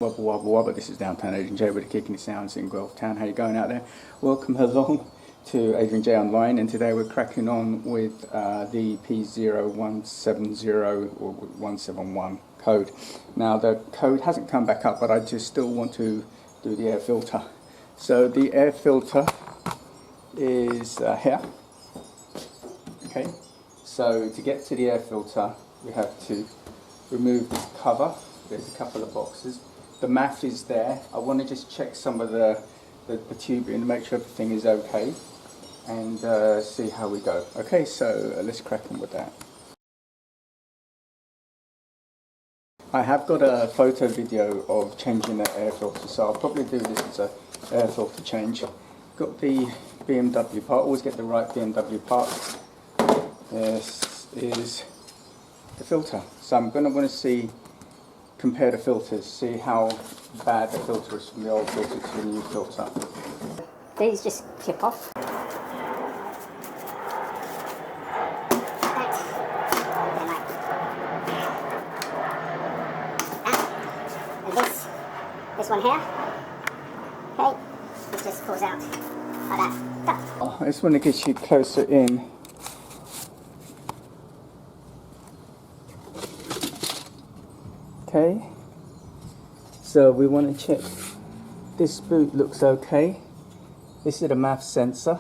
Wubba wubba wubba, this is Downtown Adrian J with the Kicking the Sounds in Guelph Town. How you going out there? Welcome along to Adrianjayeonline, and today we're cracking on with the P0170 or 171 code. Now the code hasn't come back up, but I just still want to do the air filter. So the air filter is here. Okay, so to get to the air filter we have to remove this cover. There's a couple of boxes. The math is there. I want to just check some of the tubing and make sure everything is okay, and see how we go. Okay, so let's crack on with that. I have got a photo video of changing the air filter, so I'll probably do this as a air filter change. Got the BMW part, always get the right BMW part. This is the filter. So I'm going to want to compare the filters, see how bad the filter is from the old filter to the new filter. These just clip off. And this one here, okay, it just falls out like that. I just want to get you closer in. Okay, so we want to check this boot looks okay. This is a MAF sensor.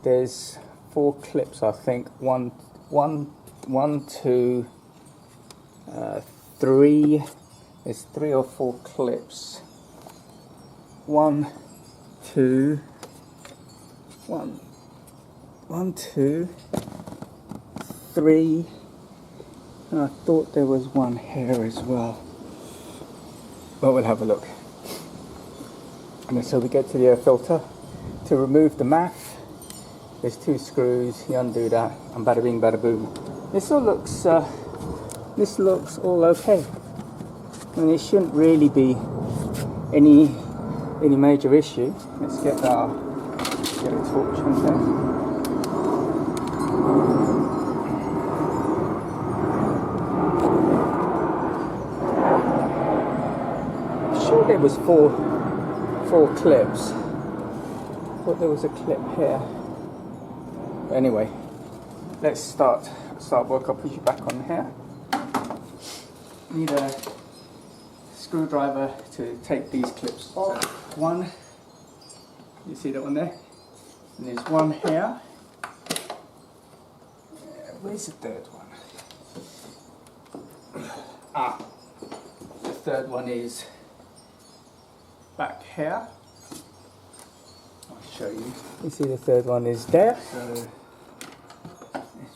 There's 4 clips, I think. One, two, 3. There's 3 or 4 clips. 1, 2, 3. I thought there was one here as well, but we'll have a look. And so we get to the air filter. To remove the MAF, there's 2 screws. You undo that, and bada bing, bada boom. This all looks all okay. I mean, it shouldn't really be any major issue. Let's get a torch on there. There was four clips. I thought there was a clip here. Anyway, let's start work. I'll put you back on here. Need a screwdriver to take these clips off. One, you see that one there? And there's one here. Where's the third one? The third one is back here. I'll show you. You see the third one is there. So this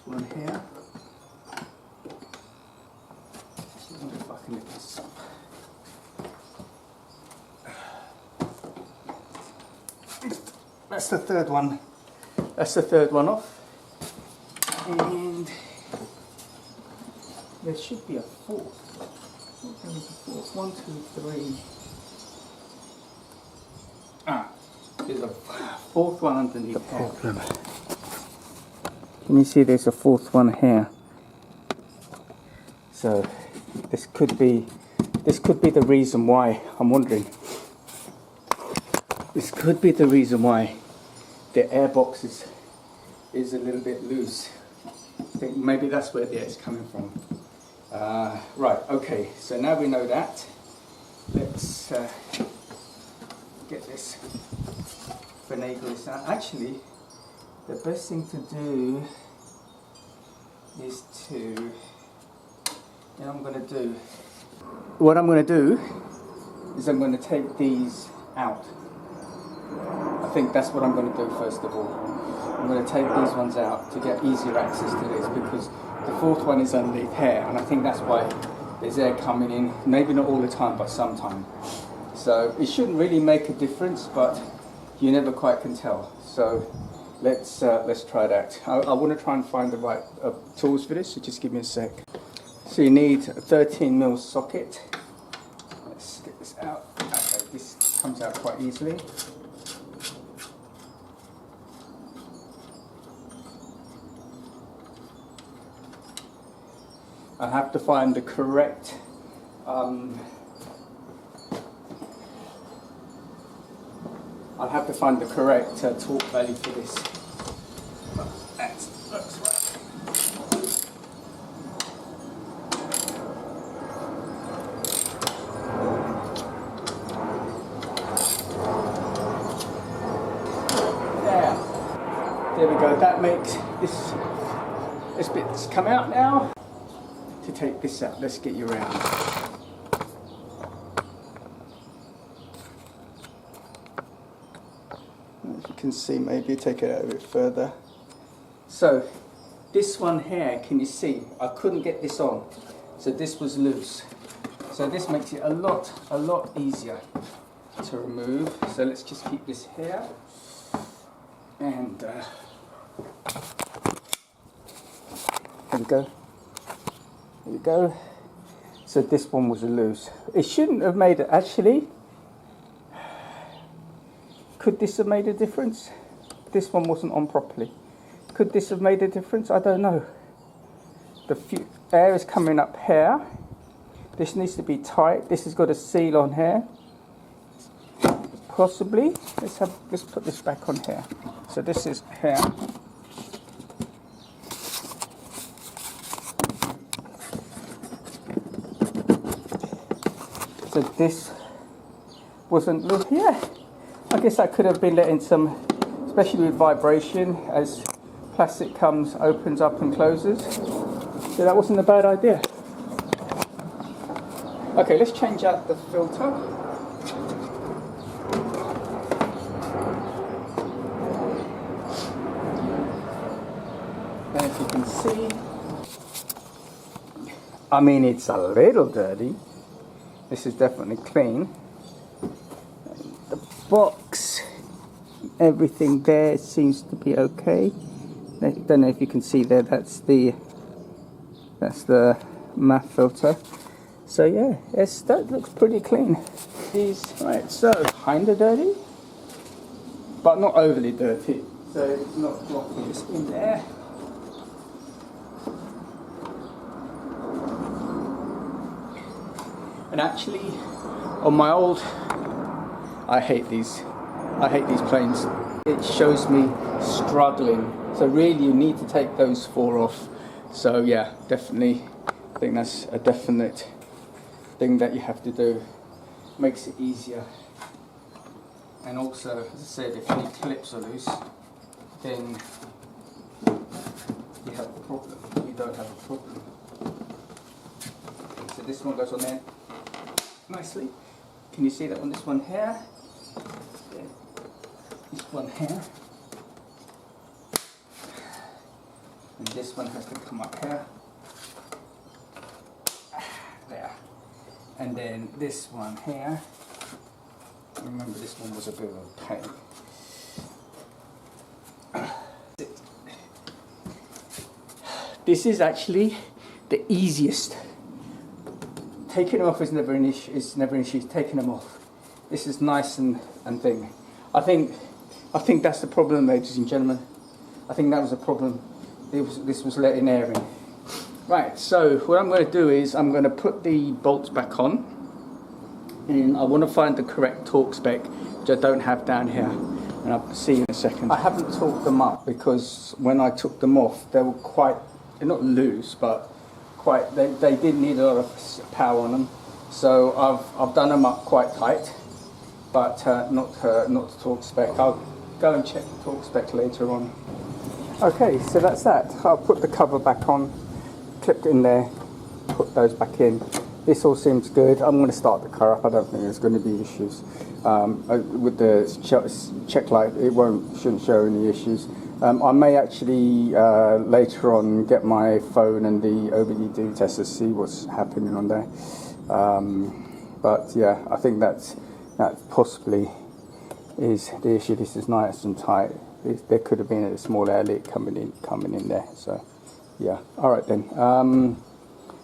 one here. I wonder if I can lift this up. That's the third one. That's the third one off. And there should be a fourth. I thought there was a fourth. 1, 2, 3. There's a fourth one underneath here. Can you see there's a fourth one here? So this could be the reason why. I'm wondering. This could be the reason why the air box is a little bit loose. I think maybe that's where the air is coming from. Right. Okay. So now we know that. Let's get this. Finagle this out. Actually, the best thing to do is what I'm going to do is I'm going to take these out. I think that's what I'm going to do first of all. I'm going to take these ones out to get easier access to this, because the fourth one is underneath here, and I think that's why there's air coming in, maybe not all the time, but sometime. So it shouldn't really make a difference, but you never quite can tell. So let's try that. I want to try and find the right tools for this, so just give me a sec. So you need a 13mm socket. Let's get this out. Okay, this comes out quite easily. I have to find the correct I'll have to find the correct torque value for this. But that looks right. There we go, that makes this bit's come out now. To take this out, let's get you around. As you can see, maybe take it out a bit further. So, this one here, can you see? I couldn't get this on, so this was loose. So this makes it a lot easier to remove. So let's just keep this here. And there we go. There we go. So this one was loose. It shouldn't have made it. Actually, could this have made a difference? This one wasn't on properly. Could this have made a difference? I don't know. The air is coming up here. This needs to be tight. This has got a seal on here. Possibly. Let's put this back on here. So this is here. So this wasn't loose. Yeah, I guess that could have been letting some, especially with vibration, as plastic opens up and closes. So that wasn't a bad idea. Okay, let's change out the filter. And if you can see, I mean, it's a little dirty. This is definitely clean. And the box, everything there seems to be okay. I don't know if you can see there, that's the MAF filter. So yeah, that looks pretty clean. Right, so kinda dirty, but not overly dirty. So it's not blocking this in there. And actually, on my old, I hate these planes. It shows me struggling. So really, you need to take those 4 off. So yeah, definitely, I think that's a definite thing that you have to do. Makes it easier. And also, as I said, if any clips are loose, then you have a problem. You don't have a problem. Okay, so this one goes on there nicely. Can you see that on this one here? Yeah. This one here. And this one has to come up here. There. And then this one here. Remember, this one was a bit of a pain. This is actually the easiest. Taking them off is never an issue. It's never an issue. Taking them off. This is nice and thing. I think that's the problem, ladies and gentlemen. I think that was the problem. This was letting air in. Right. So what I'm going to do is I'm going to put the bolts back on, and I want to find the correct torque spec, which I don't have down here. And I'll see in a second. I haven't torqued them up because when I took them off, they were they're not loose, but they did need a lot of power on them. So I've done them up quite tight, but not the torque spec. I'll go and check the torque spec later on. Okay, so that's that. I'll put the cover back on, clipped in there, put those back in. This all seems good. I'm going to start the car up. I don't think there's going to be issues. With the check light, shouldn't show any issues. I may actually later on get my phone and the OBD test to see what's happening on there. But yeah, I think that possibly is the issue. This is nice and tight. There could have been a small air leak coming in there. So yeah, all right then.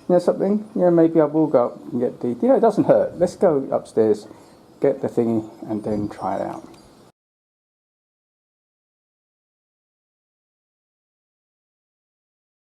You know something? Yeah, maybe I will go up and get it doesn't hurt. Let's go upstairs, get the thingy, and then try it out.